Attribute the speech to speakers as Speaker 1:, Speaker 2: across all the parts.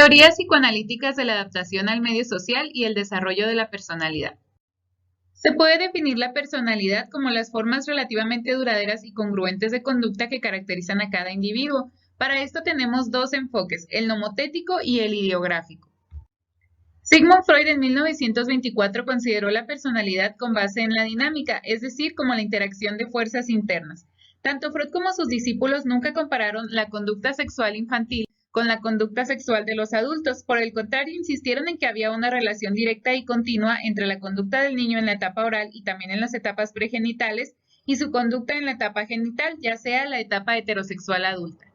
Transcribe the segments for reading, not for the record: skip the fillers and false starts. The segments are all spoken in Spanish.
Speaker 1: Teorías psicoanalíticas de la adaptación al medio social y el desarrollo de la personalidad. Se puede definir la personalidad como las formas relativamente duraderas y congruentes de conducta que caracterizan a cada individuo. Para esto tenemos dos enfoques, el nomotético y el ideográfico. Sigmund Freud en 1924 consideró la personalidad con base en la dinámica, es decir, como la interacción de fuerzas internas. Tanto Freud como sus discípulos nunca compararon la conducta sexual infantil con la conducta sexual de los adultos. Por el contrario, insistieron en que había una relación directa y continua entre la conducta del niño en la etapa oral y también en las etapas pregenitales y su conducta en la etapa genital, ya sea la etapa heterosexual adulta.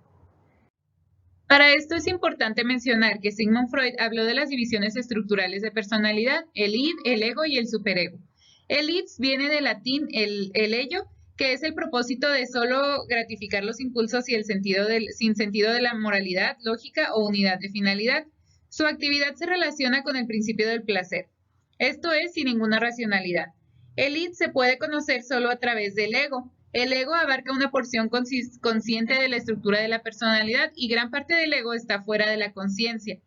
Speaker 1: Para esto es importante mencionar que Sigmund Freud habló de las divisiones estructurales de personalidad, el id, el ego y el superego. El id viene del latín el ello, que es el propósito de solo gratificar los impulsos y el sin sentido de la moralidad, lógica o unidad de finalidad. Su actividad se relaciona con el principio del placer. Esto es sin ninguna racionalidad. El id se puede conocer solo a través del ego. El ego abarca una porción consciente de la estructura de la personalidad y gran parte del ego está fuera de la conciencia.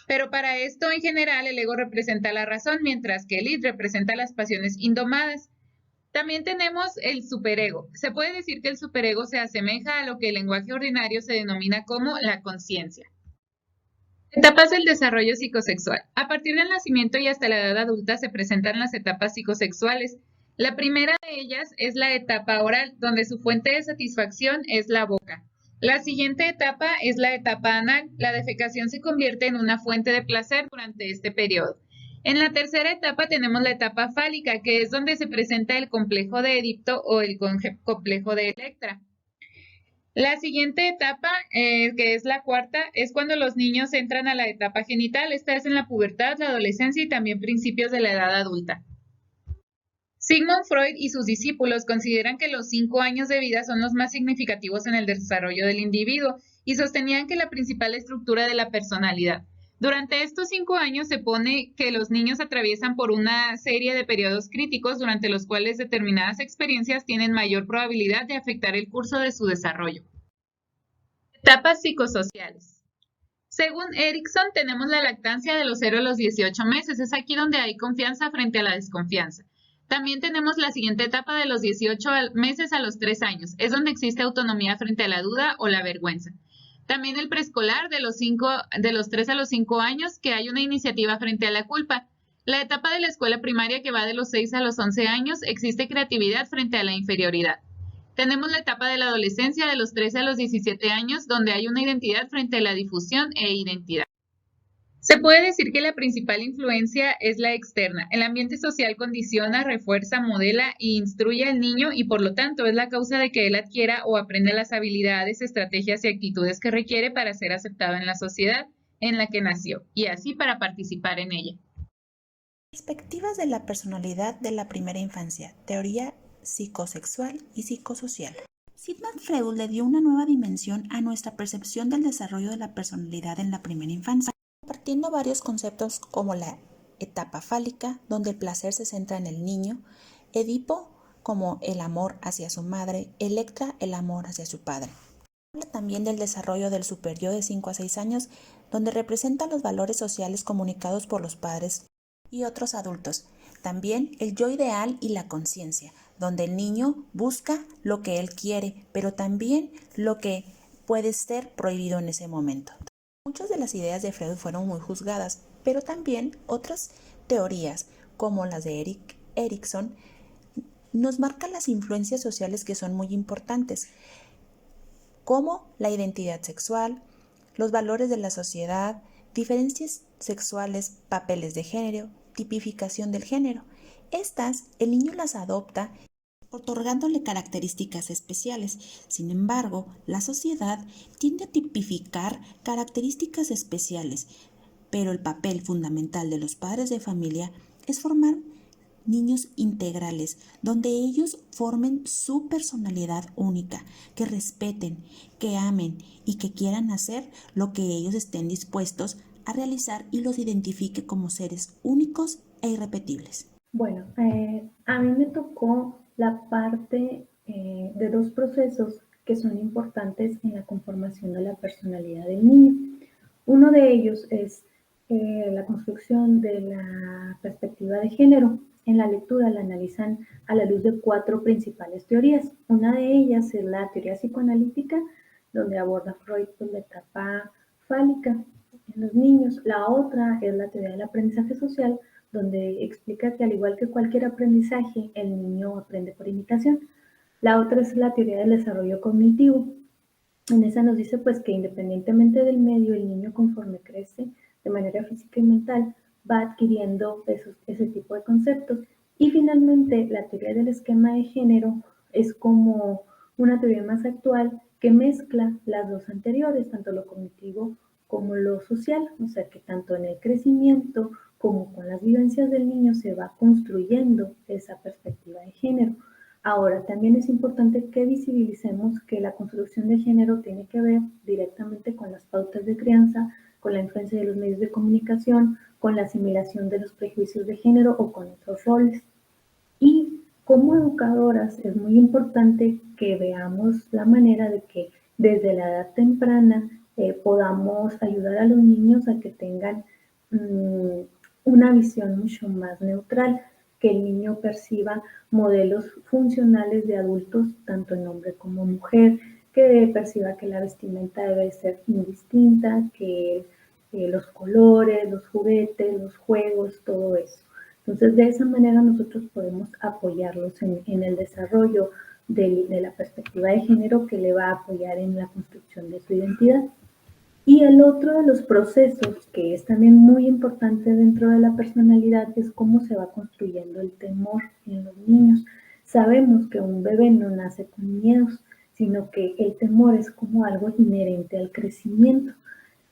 Speaker 1: Pero para esto, en general, el ego representa la razón, mientras que el id representa las pasiones indomadas. También tenemos el superego. Se puede decir que el superego se asemeja a lo que el lenguaje ordinario se denomina como la conciencia. Etapas del desarrollo psicosexual. A partir del nacimiento y hasta la edad adulta se presentan las etapas psicosexuales. La primera de ellas es la etapa oral, donde su fuente de satisfacción es la boca. La siguiente etapa es la etapa anal. La defecación se convierte en una fuente de placer durante este periodo. En la tercera etapa tenemos la etapa fálica, que es donde se presenta el complejo de Edipo o el complejo de Electra. La siguiente etapa, que es la cuarta, es cuando los niños entran a la etapa genital. Esta es en la pubertad, la adolescencia y también principios de la edad adulta. Sigmund Freud y sus discípulos consideran que los 5 años de vida son los más significativos en el desarrollo del individuo y sostenían que la principal estructura de la personalidad. Durante estos 5 años se pone que los niños atraviesan por una serie de periodos críticos durante los cuales determinadas experiencias tienen mayor probabilidad de afectar el curso de su desarrollo. Etapas psicosociales. Según Erikson, tenemos la lactancia de los 0 a los 18 meses. Es aquí donde hay confianza frente a la desconfianza. También tenemos la siguiente etapa de los 18 meses a los 3 años. Es donde existe autonomía frente a la duda o la vergüenza. También el preescolar de los 3 a los 5 años, que hay una iniciativa frente a la culpa. La etapa de la escuela primaria, que va de los 6 a los 11 años, existe creatividad frente a la inferioridad. Tenemos la etapa de la adolescencia de los 13 a los 17 años, donde hay una identidad frente a la difusión e identidad. Se puede decir que la principal influencia es la externa. El ambiente social condiciona, refuerza, modela e instruye al niño y por lo tanto es la causa de que él adquiera o aprenda las habilidades, estrategias y actitudes que requiere para ser aceptado en la sociedad en la que nació y así para participar en ella.
Speaker 2: Perspectivas de la personalidad de la primera infancia, teoría psicosexual y psicosocial. Sigmund Freud le dio una nueva dimensión a nuestra percepción del desarrollo de la personalidad en la primera infancia, compartiendo varios conceptos como la etapa fálica, donde el placer se centra en el niño, Edipo como el amor hacia su madre, Electra el amor hacia su padre. Habla también del desarrollo del superyo de 5 a 6 años, donde representa los valores sociales comunicados por los padres y otros adultos. También el yo ideal y la conciencia, donde el niño busca lo que él quiere, pero también lo que puede ser prohibido en ese momento. Muchas de las ideas de Freud fueron muy juzgadas, pero también otras teorías, como las de Erikson, nos marcan las influencias sociales que son muy importantes, como la identidad sexual, los valores de la sociedad, diferencias sexuales, papeles de género, tipificación del género. Estas, el niño las adopta otorgándole características especiales. Sin embargo, la sociedad tiende a tipificar características especiales, pero el papel fundamental de los padres de familia es formar niños integrales, donde ellos formen su personalidad única, que respeten, que amen y que quieran hacer lo que ellos estén dispuestos a realizar y los identifique como seres únicos e irrepetibles.
Speaker 3: Bueno, a mí me tocó la parte de dos procesos que son importantes en la conformación de la personalidad del niño. Uno de ellos es la construcción de la perspectiva de género. En la lectura la analizan a la luz de 4 principales teorías. Una de ellas es la teoría psicoanalítica, donde aborda Freud pues, la etapa fálica en los niños. La otra es la teoría del aprendizaje social, donde explica que al igual que cualquier aprendizaje, el niño aprende por imitación. La otra es la teoría del desarrollo cognitivo. En esa nos dice pues que independientemente del medio, el niño conforme crece de manera física y mental va adquiriendo ese tipo de conceptos. Y finalmente la teoría del esquema de género es como una teoría más actual que mezcla las dos anteriores, tanto lo cognitivo como lo social, o sea que tanto en el crecimiento como con las vivencias del niño se va construyendo esa perspectiva de género. Ahora, también es importante que visibilicemos que la construcción de género tiene que ver directamente con las pautas de crianza, con la influencia de los medios de comunicación, con la asimilación de los prejuicios de género o con otros roles. Y como educadoras es muy importante que veamos la manera de que desde la edad temprana podamos ayudar a los niños a que tengan una visión mucho más neutral, que el niño perciba modelos funcionales de adultos, tanto en hombre como mujer, que perciba que la vestimenta debe ser indistinta, que los colores, los juguetes, los juegos, todo eso. Entonces, de esa manera nosotros podemos apoyarlos en el desarrollo de la perspectiva de género que le va a apoyar en la construcción de su identidad. Y el otro de los procesos que es también muy importante dentro de la personalidad es cómo se va construyendo el temor en los niños. Sabemos que un bebé no nace con miedos, sino que el temor es como algo inherente al crecimiento.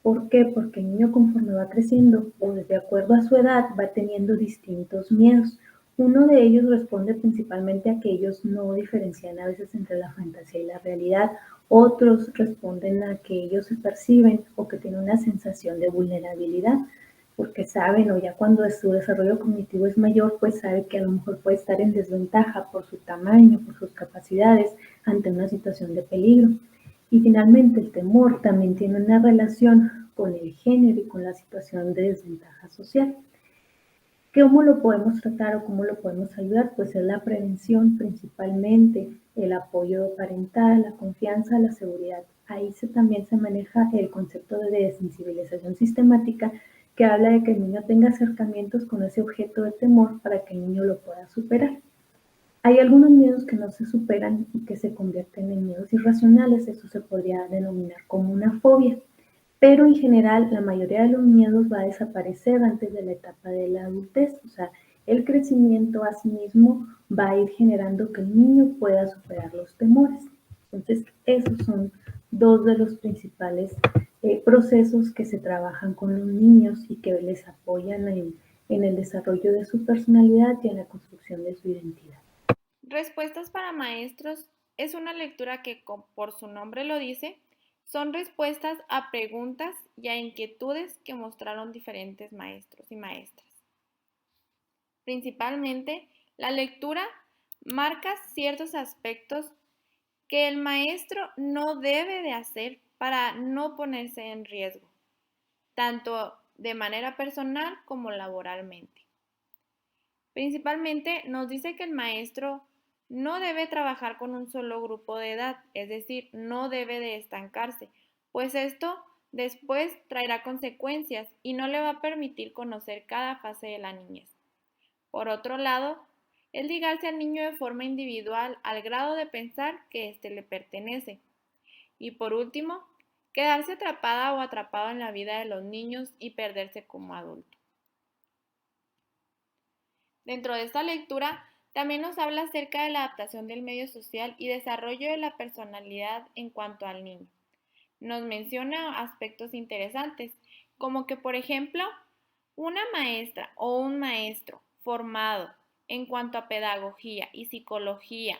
Speaker 3: ¿Por qué? Porque el niño conforme va creciendo o de acuerdo a su edad va teniendo distintos miedos. Uno de ellos responde principalmente a que ellos no diferencian a veces entre la fantasía y la realidad. Otros responden a que ellos se perciben o que tienen una sensación de vulnerabilidad, porque saben o ya cuando su desarrollo cognitivo es mayor, pues sabe que a lo mejor puede estar en desventaja por su tamaño, por sus capacidades ante una situación de peligro. Y finalmente el temor también tiene una relación con el género y con la situación de desventaja social. ¿Cómo lo podemos tratar o cómo lo podemos ayudar? Pues es la prevención principalmente, el apoyo parental, la confianza, la seguridad. Ahí también se maneja el concepto de desensibilización sistemática, que habla de que el niño tenga acercamientos con ese objeto de temor para que el niño lo pueda superar. Hay algunos miedos que no se superan y que se convierten en miedos irracionales, eso se podría denominar como una fobia, pero en general la mayoría de los miedos va a desaparecer antes de la etapa de la adultez, o sea, el crecimiento a sí mismo va a ir generando que el niño pueda superar los temores. Entonces, esos son dos de los principales procesos que se trabajan con los niños y que les apoyan en el desarrollo de su personalidad y en la construcción de su identidad.
Speaker 4: Respuestas para maestros es una lectura que, por su nombre lo dice, son respuestas a preguntas y a inquietudes que mostraron diferentes maestros y maestras. Principalmente, la lectura marca ciertos aspectos que el maestro no debe de hacer para no ponerse en riesgo, tanto de manera personal como laboralmente. Principalmente nos dice que el maestro no debe trabajar con un solo grupo de edad, es decir, no debe de estancarse, pues esto después traerá consecuencias y no le va a permitir conocer cada fase de la niñez. Por otro lado, es ligarse al niño de forma individual al grado de pensar que éste le pertenece. Y por último, quedarse atrapada o atrapado en la vida de los niños y perderse como adulto. Dentro de esta lectura, también nos habla acerca de la adaptación del medio social y desarrollo de la personalidad en cuanto al niño. Nos menciona aspectos interesantes, como que, por ejemplo, una maestra o un maestro formado en cuanto a pedagogía y psicología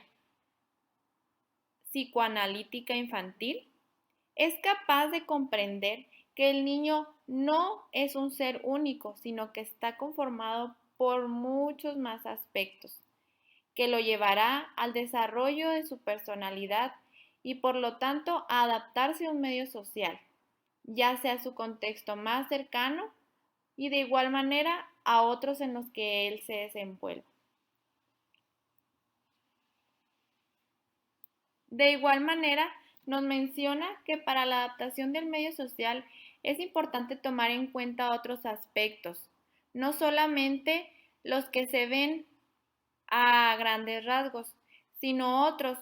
Speaker 4: psicoanalítica infantil es capaz de comprender que el niño no es un ser único, sino que está conformado por muchos más aspectos, que lo llevará al desarrollo de su personalidad y por lo tanto a adaptarse a un medio social. ya sea su contexto más cercano y de igual manera a otros en los que él se desenvuelve. De igual manera, nos menciona que para la adaptación del medio social es importante tomar en cuenta otros aspectos, no solamente los que se ven a grandes rasgos, sino otros,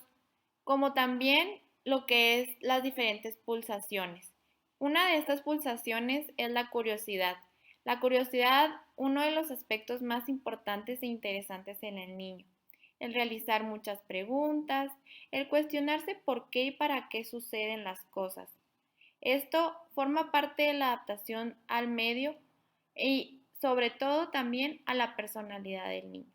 Speaker 4: como también lo que es las diferentes pulsaciones. Una de estas pulsaciones es la curiosidad. La curiosidad, uno de los aspectos más importantes e interesantes en el niño. El realizar muchas preguntas, el cuestionarse por qué y para qué suceden las cosas. Esto forma parte de la adaptación al medio y sobre todo también a la personalidad del niño.